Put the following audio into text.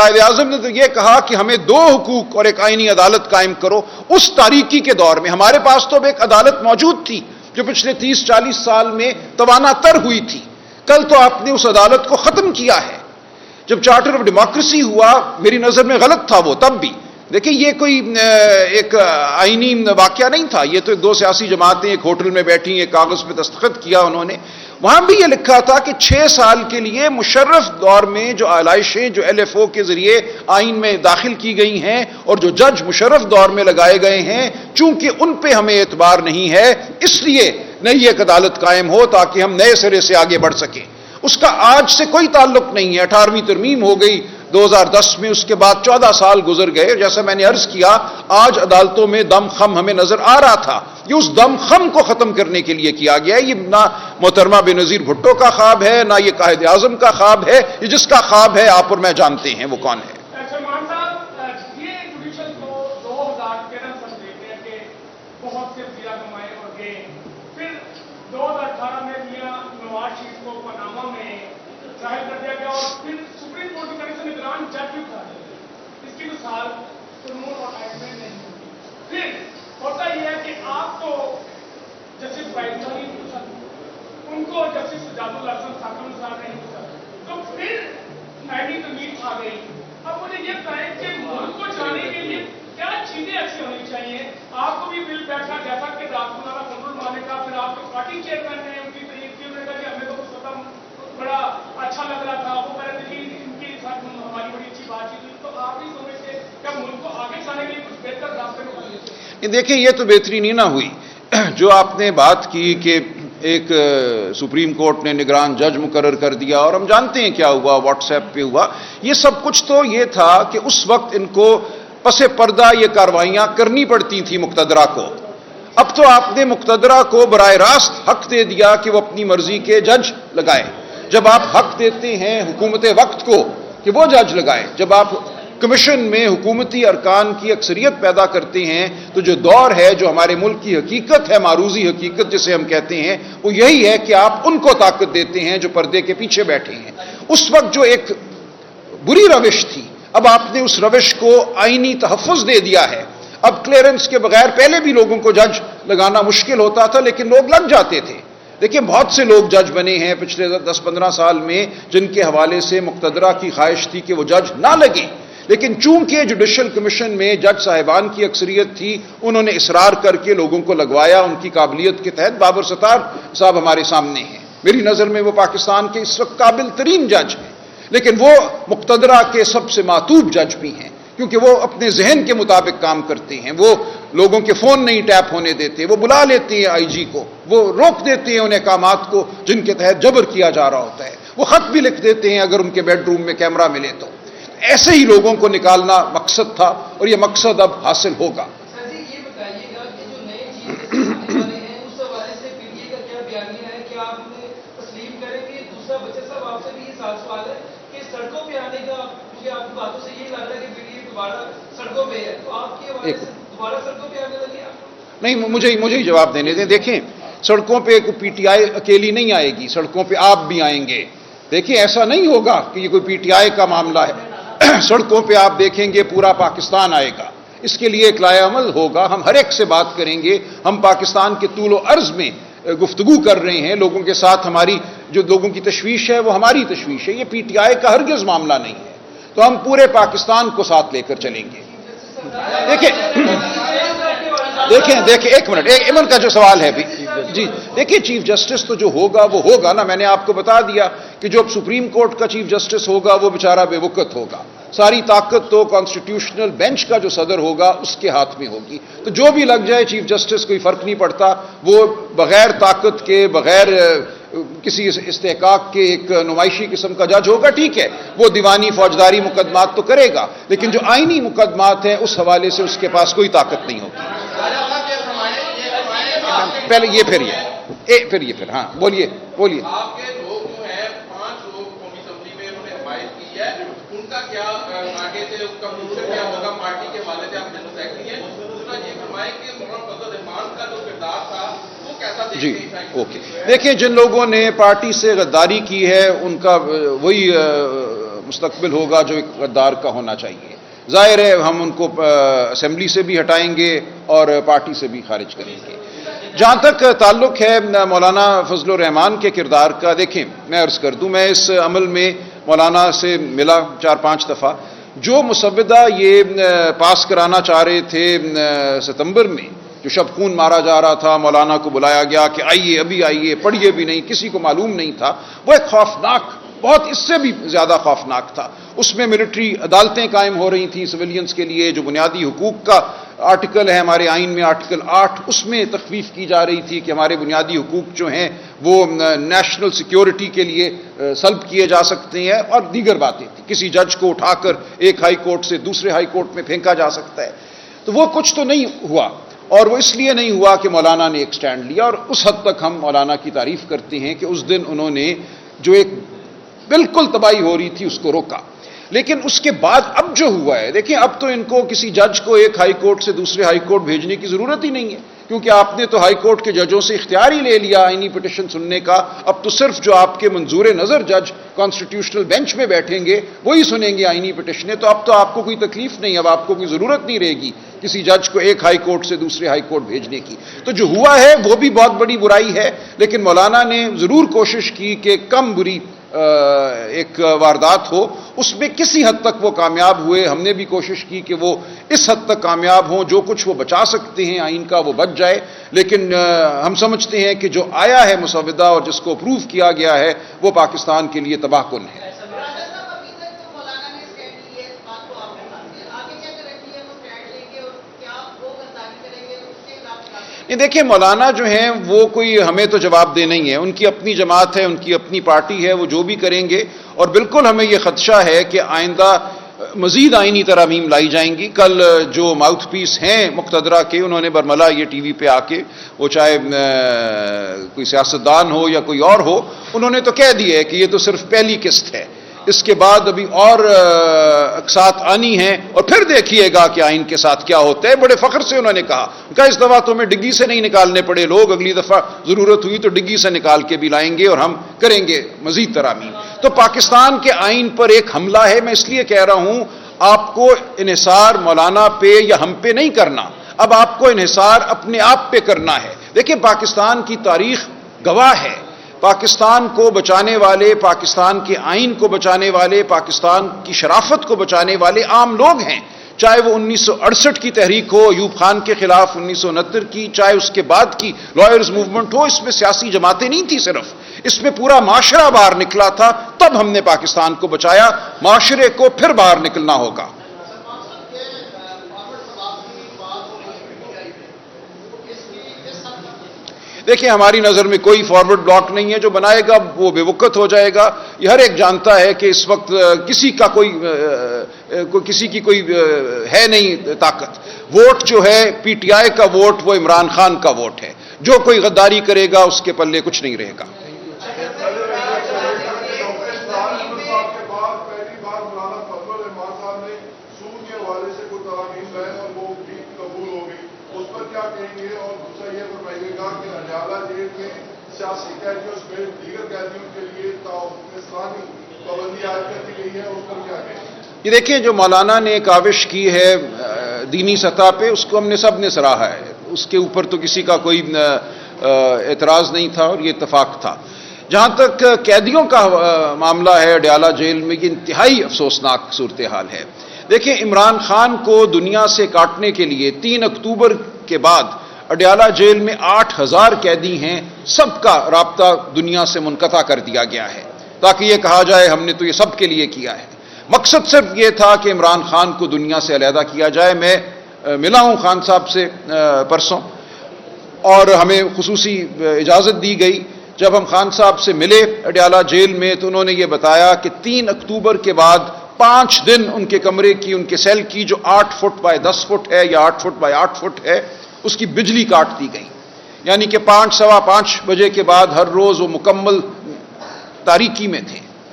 قائد اعظم نے تو یہ کہا کہ ہمیں دو حقوق اور ایک آئینی عدالت قائم کرو. اس تاریکی کے دور میں ہمارے پاس تو اب ایک عدالت موجود تھی جو پچھلے 30-40 سال میں توانا تر ہوئی تھی. کل تو آپ نے اس عدالت کو ختم کیا ہے. جب چارٹر آف ڈیموکریسی ہوا میری نظر میں غلط تھا وہ تب بھی. دیکھیں یہ کوئی ایک آئینی واقعہ نہیں تھا. یہ تو دو سیاسی جماعتیں ایک ہوٹل میں بیٹھی ایک کاغذ پہ دستخط کیا انہوں نے. وہاں بھی یہ لکھا تھا کہ 6 سال کے لیے مشرف دور میں جو آلائشیں جو ایل ایف او کے ذریعے آئین میں داخل کی گئی ہیں اور جو جج مشرف دور میں لگائے گئے ہیں چونکہ ان پہ ہمیں اعتبار نہیں ہے اس لیے نئی ایک عدالت قائم ہو تاکہ ہم نئے سرے سے آگے بڑھ سکیں. اس کا آج سے کوئی تعلق نہیں ہے. 18ویں ترمیم ہو گئی 2010 میں, اس کے بعد 14 سال گزر گئے. جیسا میں نے عرض کیا آج عدالتوں میں دم خم ہمیں نظر آ رہا تھا. یہ اس دم خم کو ختم کرنے کے لیے کیا گیا ہے. یہ نہ محترمہ بینظیر بھٹو کا خواب ہے نہ یہ قائد اعظم کا خواب ہے. یہ جس کا خواب ہے آپ اور میں جانتے ہیں وہ کون ہے. ہوتا یہ ہے کہ آپ کو جسٹس بائیجانی پوچھا ان کو جسٹس سجاد الحسن خاتون صاحب نہیں پوچھا تو پھر نئی ترمیم آ گئی. اب مجھے یہ بتائیں کہ ملک کو چلانے کے لیے کیا چیزیں ایسی ہونی چاہیے. آپ کو بھی بل بیٹھا جیسا کہ رات کو کنٹرول مانے کا پھر آپ کو پارٹی چیئرمین نے ان کی تعریف کی انہوں نے کہا کہ ہمیں تو کچھ پتہ بڑا اچھا لگ رہا تھا. وہ کہہ رہے تھے کہ ان کے ساتھ ہماری بڑی اچھی بات چیت ہوئی. تو آپ بھی سمجھتے کہ ملک کو آگے چلانے کے لیے کچھ بہتر راستے میں ہونے چاہیے. دیکھیں یہ تو بہتری نہیں نہ ہوئی. جو آپ نے بات کی کہ ایک سپریم کورٹ نے نگران جج مقرر کر دیا اور ہم جانتے ہیں کیا ہوا واٹس ایپ پہ ہوا. یہ سب کچھ تو یہ تھا کہ اس وقت ان کو پس پردہ یہ کارروائیاں کرنی پڑتی تھیں مقتدرہ کو. اب تو آپ نے مقتدرہ کو براہ راست حق دے دیا کہ وہ اپنی مرضی کے جج لگائے. جب آپ حق دیتے ہیں حکومت وقت کو کہ وہ جج لگائے, جب آپ کمیشن میں حکومتی ارکان کی اکثریت پیدا کرتے ہیں تو جو دور ہے جو ہمارے ملک کی حقیقت ہے معروضی حقیقت جسے ہم کہتے ہیں وہ یہی ہے کہ آپ ان کو طاقت دیتے ہیں جو پردے کے پیچھے بیٹھے ہیں. اس وقت جو ایک بری روش تھی اب آپ نے اس روش کو آئینی تحفظ دے دیا ہے. اب کلیئرنس کے بغیر پہلے بھی لوگوں کو جج لگانا مشکل ہوتا تھا لیکن لوگ لگ جاتے تھے. دیکھیں بہت سے لوگ جج بنے ہیں پچھلے 10-15 سال میں جن کے حوالے سے مقتدرہ کی خواہش تھی کہ وہ جج نہ لگے, لیکن چونکہ جوڈیشل کمیشن میں جج صاحبان کی اکثریت تھی انہوں نے اصرار کر کے لوگوں کو لگوایا. ان کی قابلیت کے تحت بابر ستار صاحب ہمارے سامنے ہیں. میری نظر میں وہ پاکستان کے اس وقت قابل ترین جج ہیں لیکن وہ مقتدرہ کے سب سے معطوب جج بھی ہیں کیونکہ وہ اپنے ذہن کے مطابق کام کرتے ہیں. وہ لوگوں کے فون نہیں ٹیپ ہونے دیتے, وہ بلا لیتے ہیں آئی جی کو, وہ روک دیتے ہیں ان احکامات کو جن کے تحت جبر کیا جا رہا ہوتا ہے, وہ خط بھی لکھ دیتے ہیں اگر ان کے بیڈ روم میں کیمرہ ملے تو. ایسے ہی لوگوں کو نکالنا مقصد تھا اور یہ مقصد اب حاصل ہوگا. سر جی یہ بتائیے گا کہ جو نئے چیف جسٹس آنے والے ہیں اس حوالے سے پی ٹی اے کا کیا بیانیہ ہے کہ آپ انہیں تسلیم کریں گے. دوسرا بچہ صاحب آپ سے بھی یہ سوال ہے کہ سڑکوں پہ آنے کا مجھے آپ کی باتوں سے یہ لگ رہا ہے کہ پی ٹی اے دوبارہ سڑکوں پہ ہے تو آپ کے حوالے سے دوبارہ سڑکوں پہ آنے لگے آپ؟ نہیں مجھے ہی جواب دینے دیں. دیکھیں سڑکوں پہ پی ٹی آئی اکیلی نہیں آئے گی, سڑکوں پہ آپ بھی آئیں گے. دیکھیں ایسا نہیں ہوگا کہ یہ کوئی پی ٹی آئی کا معاملہ ہے. سڑکوں پہ آپ دیکھیں گے پورا پاکستان آئے گا. اس کے لیے ایک لائحہ عمل ہوگا. ہم ہر ایک سے بات کریں گے. ہم پاکستان کے طول و عرض میں گفتگو کر رہے ہیں لوگوں کے ساتھ. ہماری جو لوگوں کی تشویش ہے وہ ہماری تشویش ہے. یہ پی ٹی آئی کا ہرگز معاملہ نہیں ہے. تو ہم پورے پاکستان کو ساتھ لے کر چلیں گے. دیکھیں ایک منٹ ایمن کا جو سوال ہے جی دیکھیں چیف جسٹس تو جو ہوگا وہ ہوگا نا. میں نے آپ کو بتا دیا کہ جو سپریم کورٹ کا چیف جسٹس ہوگا وہ بیچارہ بے وقت ہوگا. ساری طاقت تو کانسٹیٹیوشنل بینچ کا جو صدر ہوگا اس کے ہاتھ میں ہوگی. تو جو بھی لگ جائے چیف جسٹس کوئی فرق نہیں پڑتا. وہ بغیر طاقت کے بغیر کسی استحقاق کے ایک نمائشی قسم کا جج ہوگا. ٹھیک ہے وہ دیوانی فوجداری مقدمات تو کرے گا لیکن جو آئینی مقدمات ہیں اس حوالے سے اس کے پاس کوئی طاقت نہیں ہوگی. پہلے یہ پھر ہاں بولیے. آپ کے لوگ جو ہیں 5 لوگ قومی اسمبلی میں انہوں نے حمایت کی ہے, ان کا کیا آگے سے اس کا فیوچر کیا ہوگا؟ پارٹی کے والے سے آپ جنرل سیکرٹری ہیں, دوسرا یہ فرمائیں کہ مولانا فضل الرحمان کا جو کردار تھا وہ کیسا دیکھتے ہیں؟ جی اوکے. دیکھیں جن لوگوں نے پارٹی سے غداری کی ہے ان کا وہی مستقبل ہوگا جو ایک غدار کا ہونا چاہیے. ظاہر ہے ہم ان کو اسمبلی سے بھی ہٹائیں گے اور پارٹی سے بھی خارج کریں گے. جہاں تک تعلق ہے مولانا فضل الرحمان کے کردار کا، دیکھیں میں عرض کر دوں، میں اس عمل میں مولانا سے ملا 4-5 دفعہ. جو مسودہ یہ پاس کرانا چاہ رہے تھے ستمبر میں، جو شب خون مارا جا رہا تھا، مولانا کو بلایا گیا کہ آئیے، ابھی آئیے، پڑھیے بھی نہیں، کسی کو معلوم نہیں تھا، وہ ایک خوفناک، بہت اس سے بھی زیادہ خوفناک تھا. اس میں ملٹری عدالتیں قائم ہو رہی تھیں سویلینز کے لیے، جو بنیادی حقوق کا آرٹیکل ہے ہمارے آئین میں آرٹیکل 8، اس میں تخفیف کی جا رہی تھی کہ ہمارے بنیادی حقوق جو ہیں وہ نیشنل سیکیورٹی کے لیے سلب کیے جا سکتے ہیں، اور دیگر باتیں تھیں. کسی جج کو اٹھا کر ایک ہائی کورٹ سے دوسرے ہائی کورٹ میں پھینکا جا سکتا ہے. تو وہ کچھ تو نہیں ہوا، اور وہ اس لیے نہیں ہوا کہ مولانا نے ایک سٹینڈ لیا، اور اس حد تک ہم مولانا کی تعریف کرتے ہیں کہ اس دن انہوں نے جو ایک بالکل تباہی ہو رہی تھی اس کو روکا. لیکن اس کے بعد اب جو ہوا ہے، دیکھیں اب تو ان کو کسی جج کو ایک ہائی کورٹ سے دوسرے ہائی کورٹ بھیجنے کی ضرورت ہی نہیں ہے، کیونکہ آپ نے تو ہائی کورٹ کے ججوں سے اختیار ہی لے لیا آئینی پٹیشن سننے کا. اب تو صرف جو آپ کے منظور نظر جج کانسٹیٹیوشنل بینچ میں بیٹھیں گے وہی سنیں گے آئینی پٹیشنیں. تو آپ کو کوئی تکلیف نہیں، اب آپ کو کوئی ضرورت نہیں رہے گی کسی جج کو ایک ہائی کورٹ سے دوسرے ہائی کورٹ بھیجنے کی. تو جو ہوا ہے وہ بھی بہت بڑی برائی ہے، لیکن مولانا نے ضرور کوشش کی کہ کم بری ایک واردات ہو. اس میں کسی حد تک وہ کامیاب ہوئے. ہم نے بھی کوشش کی کہ وہ اس حد تک کامیاب ہوں، جو کچھ وہ بچا سکتے ہیں آئین کا وہ بچ جائے. لیکن ہم سمجھتے ہیں کہ جو آیا ہے مسودہ اور جس کو اپروو کیا گیا ہے وہ پاکستان کے لیے تباہ کن ہے. یہ دیکھیں مولانا جو ہیں وہ کوئی ہمیں تو جواب دے نہیں ہے، ان کی اپنی جماعت ہے، ان کی اپنی پارٹی ہے، وہ جو بھی کریں گے. اور بالکل ہمیں یہ خدشہ ہے کہ آئندہ مزید آئینی ترامیم لائی جائیں گی. کل جو ماؤتھ پیس ہیں مقتدرہ کے، انہوں نے برملا یہ ٹی وی پہ آ کے، وہ چاہے کوئی سیاستدان ہو یا کوئی اور ہو، انہوں نے تو کہہ دیا ہے کہ یہ تو صرف پہلی قسط ہے، اس کے بعد ابھی اور اقساط آنی ہیں، اور پھر دیکھیے گا کہ آئین کے ساتھ کیا ہوتا ہے. بڑے فخر سے انہوں نے کہا اس دفعہ تو ہمیں ڈگی سے نہیں نکالنے پڑے لوگ، اگلی دفعہ ضرورت ہوئی تو ڈگی سے نکال کے بھی لائیں گے اور ہم کریں گے مزید ترامیم. تو پاکستان کے آئین پر ایک حملہ ہے. میں اس لیے کہہ رہا ہوں آپ کو انحصار مولانا پہ یا ہم پہ نہیں کرنا، اب آپ کو انحصار اپنے آپ پہ کرنا ہے. دیکھیں پاکستان کی تاریخ گواہ ہے، پاکستان کو بچانے والے، پاکستان کے آئین کو بچانے والے، پاکستان کی شرافت کو بچانے والے عام لوگ ہیں. چاہے وہ 1968 کی تحریک ہو ایوب خان کے خلاف، 1969 کی، چاہے اس کے بعد کی لائرز موومنٹ ہو. اس میں سیاسی جماعتیں نہیں تھیں صرف، اس میں پورا معاشرہ باہر نکلا تھا. تب ہم نے پاکستان کو بچایا، معاشرے کو پھر باہر نکلنا ہوگا. دیکھیں ہماری نظر میں کوئی فارورڈ بلاک نہیں ہے، جو بنائے گا وہ بے وقت ہو جائے گا. یہ ہر ایک جانتا ہے کہ اس وقت کسی کی کوئی ہے نہیں طاقت. ووٹ جو ہے پی ٹی آئی کا ووٹ وہ عمران خان کا ووٹ ہے. جو کوئی غداری کرے گا اس کے پلے کچھ نہیں رہے گا. سیاسی قیدیوں میں دیگر قیدیوں کے لیے اسلامی پابندی عائد کر دی گئی ہے، اس پر کیا کہیں؟ یہ دیکھیں جو مولانا نے کاوش کی ہے دینی سطح پہ، اس کو ہم نے سب نے سراہا ہے. اس کے اوپر تو کسی کا کوئی اعتراض نہیں تھا اور یہ اتفاق تھا. جہاں تک قیدیوں کا معاملہ ہے اڈیالہ جیل میں، یہ انتہائی افسوسناک صورتحال ہے. دیکھیں عمران خان کو دنیا سے کاٹنے کے لیے 3 اکتوبر کے بعد اڈیالہ جیل میں 8000 قیدی ہیں، سب کا رابطہ دنیا سے منقطع کر دیا گیا ہے تاکہ یہ کہا جائے ہم نے تو یہ سب کے لیے کیا ہے. مقصد صرف یہ تھا کہ عمران خان کو دنیا سے علیحدہ کیا جائے. میں ملا ہوں خان صاحب سے پرسوں اور ہمیں خصوصی اجازت دی گئی. جب ہم خان صاحب سے ملے اڈیالہ جیل میں تو انہوں نے یہ بتایا کہ 3 اکتوبر کے بعد 5 دن ان کے کمرے کی، ان کے سیل کی جو 8 فٹ بائی 10 فٹ ہے یا 8 فٹ بائی 8 فٹ ہے، اس کی بجلی کاٹ دی گئی. یعنی کہ 5 سوا 5 بجے کے بعد ہر روز وہ مکمل تاریکی میں تھے.